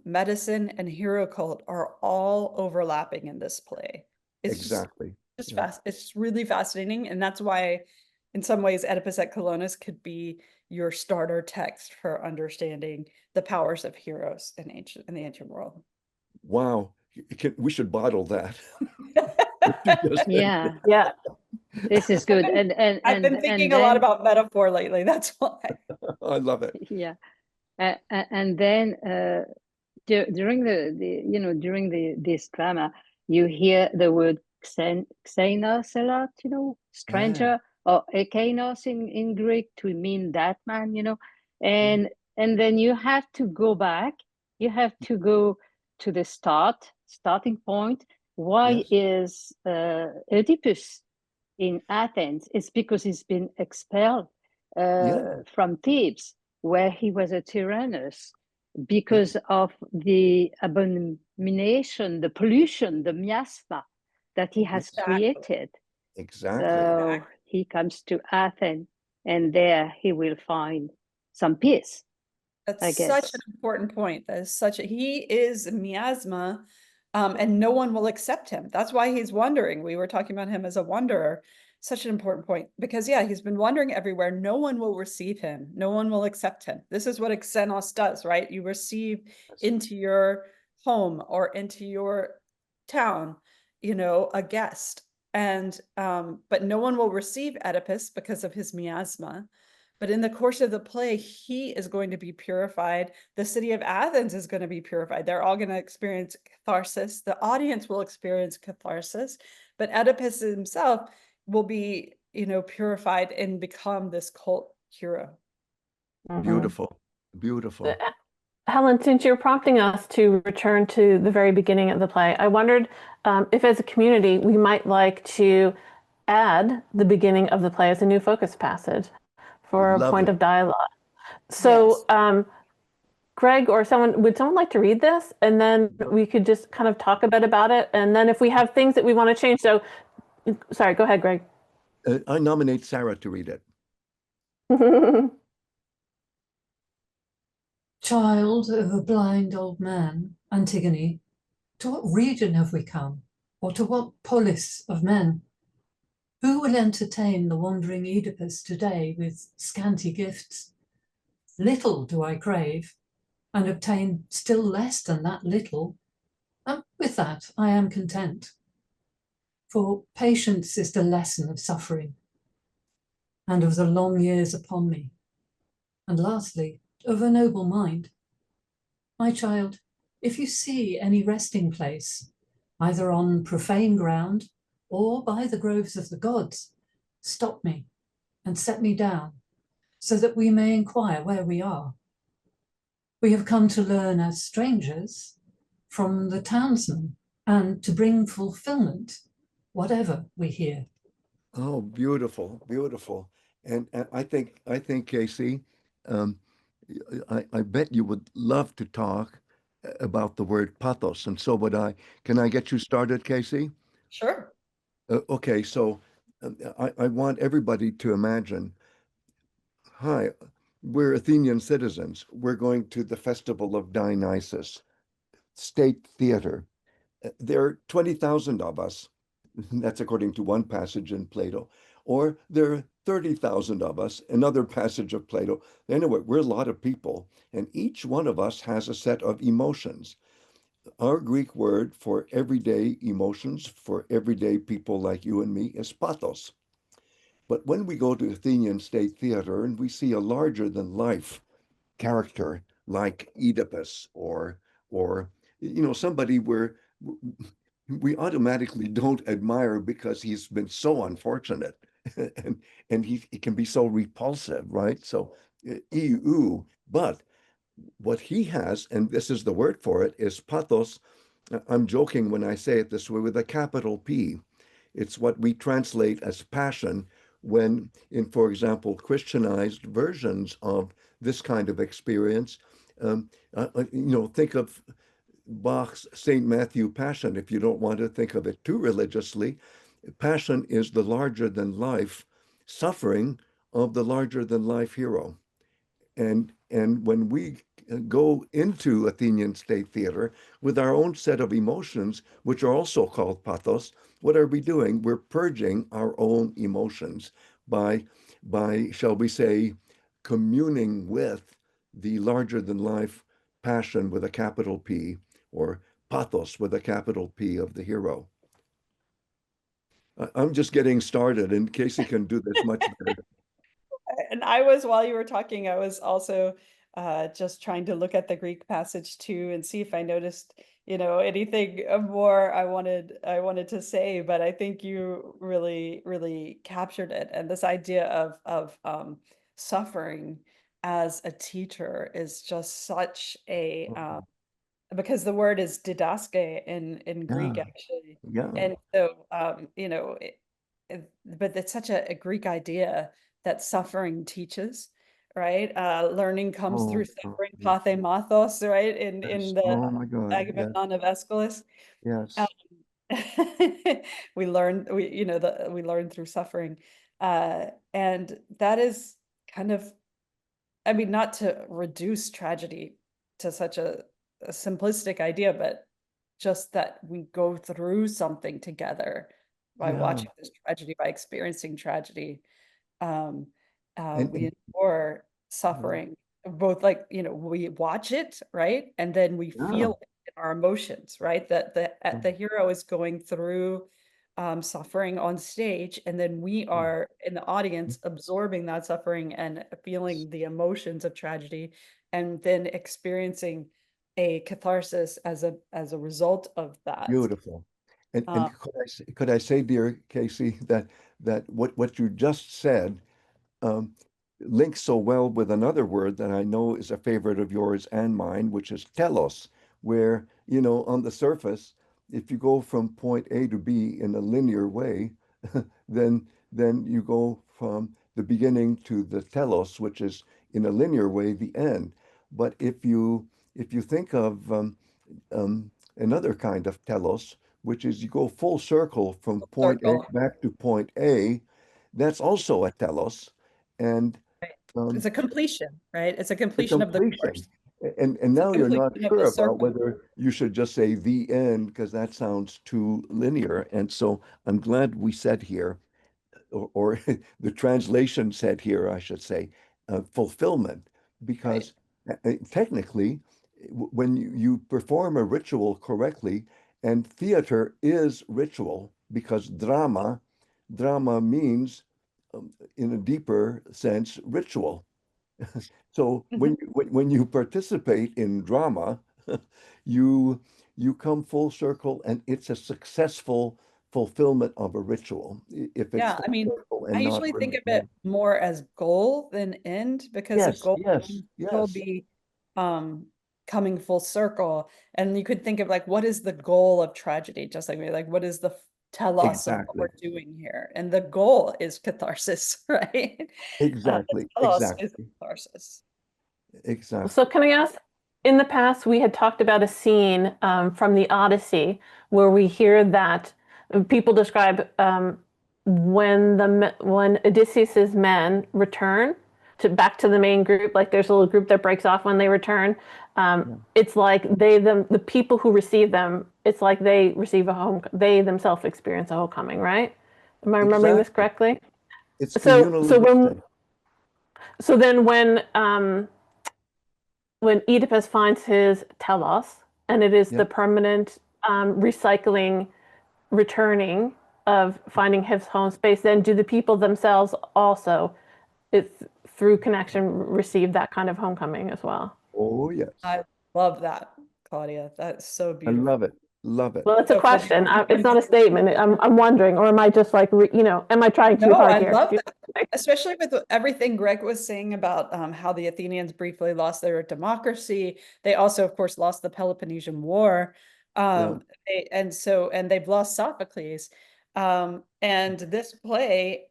medicine, and hero cult are all overlapping in this play. It's Exactly. just Yeah. fast. It's really fascinating, and that's why, in some ways, Oedipus at Colonus could be your starter text for understanding the powers of heroes in the ancient world. Wow. We should bottle that. What you just said. Yeah, Yeah. this is good. I've been And thinking a lot then about metaphor lately. That's why. I love it. yeah, and then during during this drama, you hear the word xenos a lot, Yeah. stranger, or ekainos in Greek to mean that man, Yeah. and then you have to go back. You have to go to the starting point. Why Yes. is Oedipus in Athens? It's because he's been expelled Yeah. from Thebes, where he was a tyrannus, Right. because of the abomination, the pollution, the miasma that he has Exactly. created. Exactly. So he comes to Athens, and there he will find some peace, That's I such an guess. important point. That is he is miasma, and no one will accept him. That's why he's wandering. We were talking about him as a wanderer. such an important point, because yeah, he's been wandering everywhere. No one will receive him. No one will accept him. This is what Xenos does, right? You receive into your home or into your town, you know, a guest. And but no one will receive Oedipus because of his miasma. But in the course of the play, he is going to be purified. The city of Athens is going to be purified. They're all going to experience catharsis. The audience will experience catharsis, but Oedipus himself will be, you know, purified and become this cult hero. Beautiful, beautiful. Helen, since you're prompting us to return to the very beginning of the play, I wondered if as a community we might like to add the beginning of the play as a new focus passage for a point Lovely. of dialogue. So Greg or someone, would someone like to read this? And then we could just kind of talk a bit about it. And then if we have things that we want to change. So, sorry, go ahead, Greg. I nominate Sarah to read it. Child of a blind old man, Antigone, to what region have we come, or to what polis of men? Who will entertain the wandering Oedipus today with scanty gifts? Little do I crave, and obtain still less than that little, and with that I am content. For patience is the lesson of suffering, and of the long years upon me, and lastly, of a noble mind. My child, if you see any resting place, either on profane ground or by the groves of the gods, stop me and set me down, so that we may inquire where we are. We have come to learn as strangers from the townsmen, and to bring fulfillment, whatever we hear. Oh, beautiful, beautiful. And I think, Casey, I bet you would love to talk about the word pathos, and so would I. Can I get you started, Casey? Sure. Okay, so I want everybody to imagine, hi, we're Athenian citizens. We're going to the festival of Dionysus, state theater. There are 20,000 of us. That's according to one passage in Plato. Or there are 30,000 of us, another passage of Plato. Anyway, we're a lot of people, and each one of us has a set of emotions. Our Greek word for everyday emotions, for everyday people like you and me, is pathos. But when we go to Athenian State Theater and we see a larger than life character like Oedipus or you know, somebody where we automatically don't admire because he's been so unfortunate and he can be so repulsive, right? So ew, but what he has, and this is the word for it, is pathos. I'm joking when I say it this way, with a capital P. It's what we translate as passion when, in, for example, Christianized versions of this kind of experience, you know, think of Bach's St. Matthew Passion, if you don't want to think of it too religiously. Passion is the larger than life suffering of the larger than life hero. And when we go into Athenian State Theater with our own set of emotions, which are also called pathos, what are we doing? We're purging our own emotions by shall we say, communing with the larger than life passion with a capital P, or pathos with a capital P of the hero. I'm just getting started, and Casey can do this much better. And I was, while you were talking, I was also just trying to look at the Greek passage too and see if I noticed, you know, anything more I wanted to say. But I think you really captured it. And this idea of suffering as a teacher is just such a because the word is didaske in Greek, Yeah, actually. yeah. And so you know, but it's such a Greek idea that suffering teaches, right? Learning comes through suffering, Yes. pathemathos, right? Yes. In the Oh my God. Yes. Agamemnon of Aeschylus. Um, Yes. we you know, we learn through suffering. And that is kind of, I mean, not to reduce tragedy to such a simplistic idea, but just that we go through something together, by Yeah. watching this tragedy, by experiencing tragedy. And, We endure suffering, both like, we watch it, right? And then we feel it in our emotions, right? That the hero is going through suffering on stage, and then we are in the audience absorbing that suffering and feeling the emotions of tragedy, and then experiencing a catharsis as a result of that. beautiful. And Um, could I say, dear Casey, that what you just said um, links so well with another word that I know is a favorite of yours and mine, which is telos, where, on the surface, if you go from point A to B in a linear way, then you go from the beginning to the telos, which is in a linear way, the end. But if you think of another kind of telos, which is you go full circle from point A circle. back to point A, that's also a telos. And It's a completion, right? It's a the completion of the completion. course. And It's a now you're not completion of sure the about circle. whether you should just say the end, because that sounds too linear. And so I'm glad we said here, or the translation said here, I should say, fulfillment, because technically, when you perform a ritual correctly, and theater is ritual, because drama means, in a deeper sense, ritual. So Mhm. when you participate in drama, you you come full circle, and it's a successful fulfillment of a ritual. If it's Yeah, I full mean, circle I and not usually think of linear. it more as goal than end, because a Yes, goal yes, can still yes, be um coming full circle. And you could think of like, what is the goal of tragedy? Just like me, like what is the telos of what exactly, we're doing here? And the goal is catharsis, right? The exactly, telos is exactly, catharsis. So exactly. can I ask, in the past, we had talked about a scene from the Odyssey where we hear that people describe when Odysseus's men return back to the main group, like there's a little group that breaks off when they return. Yeah, It's like the people who receive them, it's like they receive they themselves experience a homecoming, right? Am I remembering this exactly. correctly? It's So when communalistic. so then when Oedipus finds his telos, and it is Yeah, the permanent recycling, returning of finding his home space, then do the people themselves also, it's through connection, receive that kind of homecoming as well? oh yes, I love that, Claudia. That's so I love it, beautiful. love it. Well, it's a So funny. question. It's not a statement. I'm wondering, or am I just like, am I trying too No, hard I here? love that, especially with everything Greg was saying about how the Athenians briefly lost their democracy. They also, of course, lost the Peloponnesian War, Yeah, and they've lost Sophocles. And this play,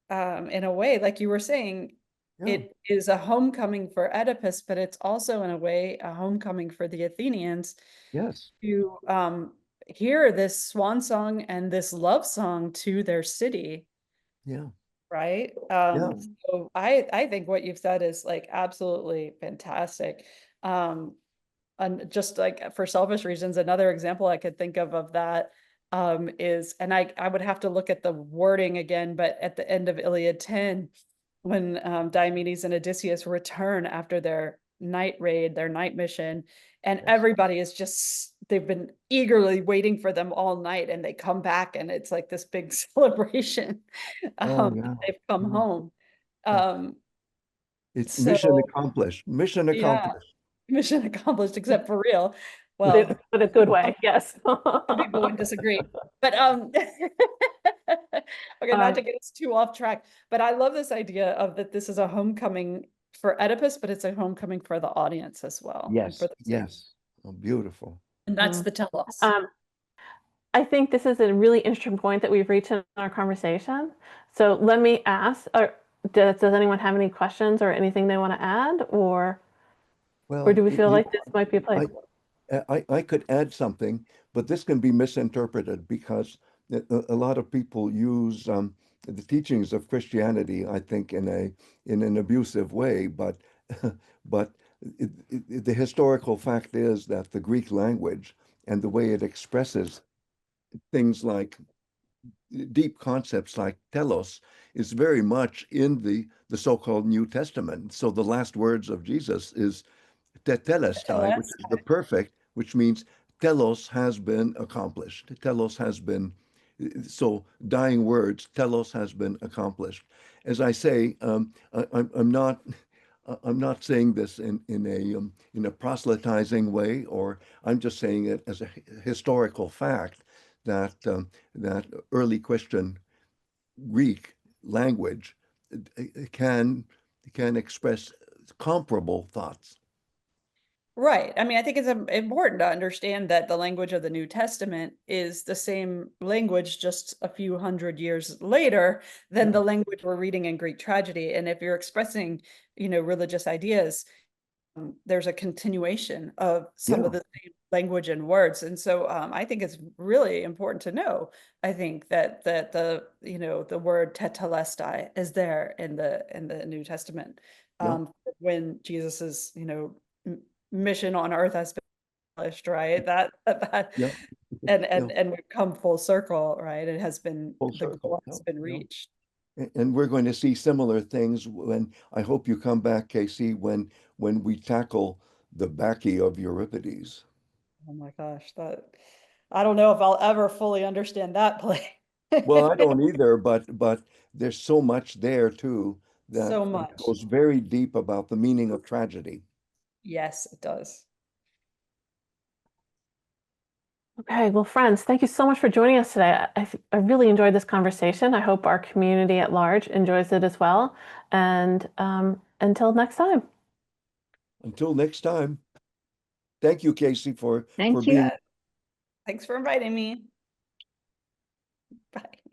in a way, like you were saying, yeah, it is a homecoming for Oedipus, but it's also in a way a homecoming for the Athenians yes, to hear this swan song and this love song to their city, yeah, right? yeah, So I think what you've said is like absolutely fantastic. Um, and just like for selfish reasons, another example I could think of that is, and I would have to look at the wording again, but at the end of Iliad 10, when Diomedes and Odysseus return after their night raid, their night mission, and yes. everybody is just, they've been eagerly waiting for them all night, and they come back, and it's like this big celebration. Oh yeah, They've come yeah, home. yeah. Um, It's mission so accomplished. Mission yeah, accomplished. mission accomplished, except for real. But Well, in a good way, yes. some people would disagree, but okay, not to get us too off track, but I love this idea of that this is a homecoming for Oedipus, but it's a homecoming for the audience as well, and for Yes, the city. yes. Oh, beautiful. And that's the telos. I think this is a really interesting point that we've reached in our conversation. So let me ask, does anyone have any questions or anything they want to add, or Well, do we feel like this might be a place? I could add something, but this can be misinterpreted because a lot of people use the teachings of Christianity, I think, in an abusive way. But but the historical fact is that the Greek language and the way it expresses things like deep concepts like telos is very much in the so-called New Testament. So the last words of Jesus is tetelestai, which is the perfect, which means telos has been accomplished. Telos has been, so dying words, telos has been accomplished. As I say, I'm not saying this in a proselytizing way, or I'm just saying it as a historical fact that that early Christian Greek language can express comparable thoughts. Right. I mean, I think it's important to understand that the language of the New Testament is the same language just a few hundred years later than the language we're reading in Greek tragedy. And if you're expressing, religious ideas, there's a continuation of some of the same language and words. And so I think it's really important to know, I think that the word tetelestai is there in the New Testament. When Jesus's, mission on earth has been accomplished, right? And we've come full circle, right? It has been, the goal has been reached. And we're going to see similar things when, I hope you come back, Casey, when we tackle the Bacchae of Euripides. Oh my gosh, I don't know if I'll ever fully understand that play. Well, I don't either, but there's so much there too that So much. goes very deep about the meaning of tragedy. Yes, it does. Okay, well, friends, thank you so much for joining us today. I really enjoyed this conversation. I hope our community at large enjoys it as well. And until next time. Until next time. Thank you, Casey, for Thank you. being. Thanks for inviting me. Bye.